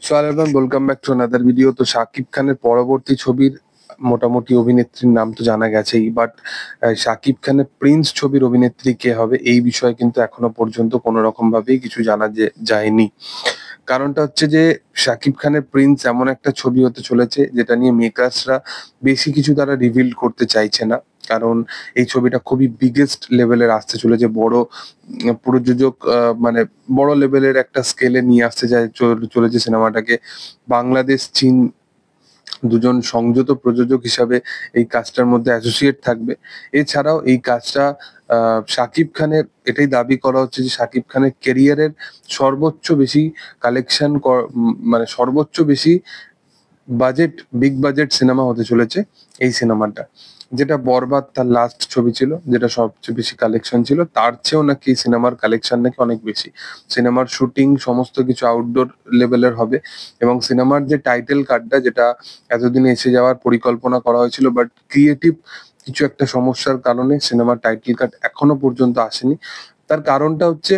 So everyone, welcome back to another video. তো শাকিব খানের পরবর্তী ছবির মোটামুটি অভিনেত্রীর নাম তো জানা গেছেই, বাট শাকিব খানের প্রিন্স ছবির অভিনেত্রী কে হবে এই বিষয়ে কিন্তু এখনো পর্যন্ত কোনো রকম ভাবেই কিছু জানা যায়নি। কারণটা হচ্ছে যে শাকিব খানের প্রিন্স এমন একটা ছবি হতে চলেছে যেটা নিয়ে মেকার্সরা বেশি কিছু তারা রিভিল করতে চাইছে না। কারণ এই ছবিটা খুবই বিগেস্ট লেভেলের আসতে চলেছে, বড় প্রযোজক মানে বড় লেভেলের একটা স্কেলে নিয়ে আসতে চলেছে সিনেমাটাকে। বাংলাদেশ চীন দুজন সংযত প্রযোজক হিসাবে এই কাজটার মধ্যে অ্যাসোসিয়েট থাকবে। এছাড়াও এই কাজটা শাকিব খানের, এটাই দাবি করা হচ্ছে যে শাকিব খানের কেরিয়ারের সর্বোচ্চ বেশি কালেকশন, মানে সর্বোচ্চ বেশি বিগ বাজেট সিনেমা হতে চলেছে এই সিনেমাটা। যেটা বরবাদ তার লাস্ট ছবি ছিল, যেটা সবচেয়ে বেশি কালেকশন ছিল, তার চেয়েও নাকি সিনেমার কালেকশন নাকি অনেক বেশি। সিনেমার শুটিং সমস্ত কিছু আউটডোর লেভেলের হবে এবং সিনেমার যে টাইটেল কার্ডটা, যেটা এতদিন এসে যাওয়ার পরিকল্পনা করা হয়েছিল, বাট ক্রিয়েটিভ কিছু একটা সমস্যার কারণে সিনেমার টাইটেল কার্ড এখনো পর্যন্ত আসেনি। তার কারণটা হচ্ছে,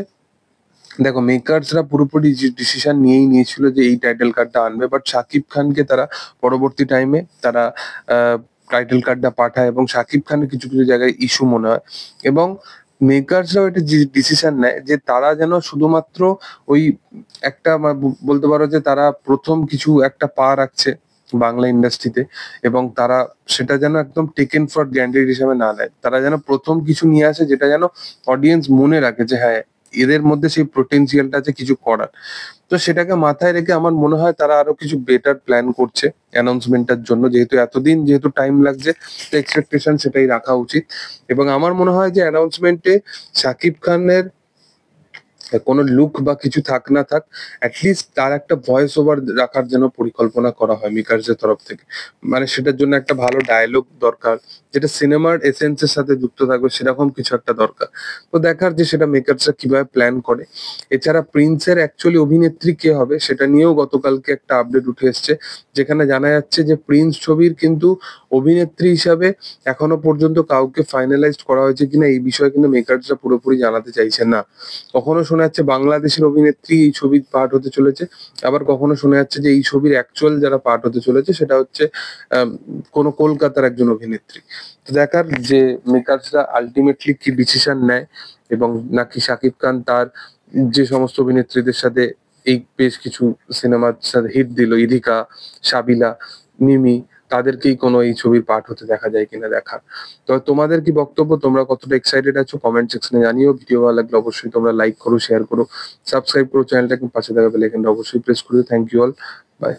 দেখো, মেকার্সরা পুরোপুরি ডিসিশন নিয়েই নিয়েছিল যে এই টাইটেল কার্ডটা আনবে, বাট শাকিব খানকে তারা পরবর্তী টাইমে তারা টাইটেল কার্ডটা পাঠায় এবং শাকিব খানের কিছু কিছু জায়গায় ইস্যু মনে হয়। এবং মেকার্সরাও এটা ডিসিশন নেয় যে তারা যেন শুধুমাত্র ওই একটা বলতে পারো যে তারা প্রথম কিছু একটা পা রাখছে বাংলা ইন্ডাস্ট্রিতে, এবং তারা সেটা যেন একদম টেকেন ফর গ্র্যান্টেড হিসাবে না নেয়। তারা যেন প্রথম কিছু নিয়ে আসে যেটা যেন অডিয়েন্স মনে রাখে যে হ্যাঁ, এদের মধ্যে সেই পোটেনশিয়ালটা আছে কিছু করার। তো সেটাকে মাথায় রেখে আমার মনে হয় তারা আরো কিছু বেটার প্ল্যান করছে অ্যানাউন্সমেন্টের জন্য। যেহেতু এতদিন যেহেতু টাইম লাগছে, তো এক্সপেকটেশন সেটাই রাখা উচিত। এবং আমার মনে হয় যে অ্যানাউন্সমেন্টে শাকিব খানের কোনো লুক বা কিছু থাক না থাক, অ্যাটলিস্ট তার একটা ভয়েস ওভার রাখার জন্য পরিকল্পনা করা হয় মেকার্সের তরফ থেকে। মানে সেটার জন্য একটা ভালো ডায়লগ দরকার, যেটা সিনেমার এসেন্সের সাথে যুক্ত থাকবে, সেরকম কিছু একটা দরকার। তো দেখার যে সেটা মেকার্সরা কিভাবে প্ল্যান করে। এছাড়া প্রিন্সের অ্যাকচুয়ালি অভিনেত্রী কে হবে সেটা নিয়েও গতকালকে একটা আপডেট উঠে এসছে, যেখানে জানা যাচ্ছে যে প্রিন্স ছবির কিন্তু অভিনেত্রী হিসাবে এখনো পর্যন্ত কাউকে ফাইনালাইজড করা হয়েছে কিনা এই বিষয়ে কিন্তু মেকার্সরা পুরোপুরি জানাতে চাইছে না। কখনো শোনা যাচ্ছে বাংলাদেশের অভিনেত্রী এই ছবির পার্ট হতে চলেছে, আবার কখনো শোনা যাচ্ছে যে এই ছবির অ্যাকচুয়াল যারা পার্ট হতে চলেছে সেটা হচ্ছে কোনো কলকাতার একজন অভিনেত্রী। তো দেখার যে মেকার্সরা আলটিমেটলি কি ডিসিশন নেয়, এবং নাকি শাকিব খান তার যে সমস্ত অভিনেত্রীদের সাথে এই বেশ কিছু সিনেমার সাথে হিট দিল, ইধিকা, সাবিলা, মিমি, তাদেরকেই কোনো এই ছবির পার্ট হতে দেখা যায় কিনা দেখার। তো তোমাদের কি বক্তব্য, তোমরা কতটা এক্সাইটেড আছো কমেন্ট সেকশনে জানিও। ভিডিও ভালো লাগলে অবশ্যই তোমরা লাইক করো, শেয়ার করো, সাবস্ক্রাইব করো চ্যানেলটাকে, পাশে থাকা বেল আইকনটা অবশ্যই প্রেস করো। Thank you all, by.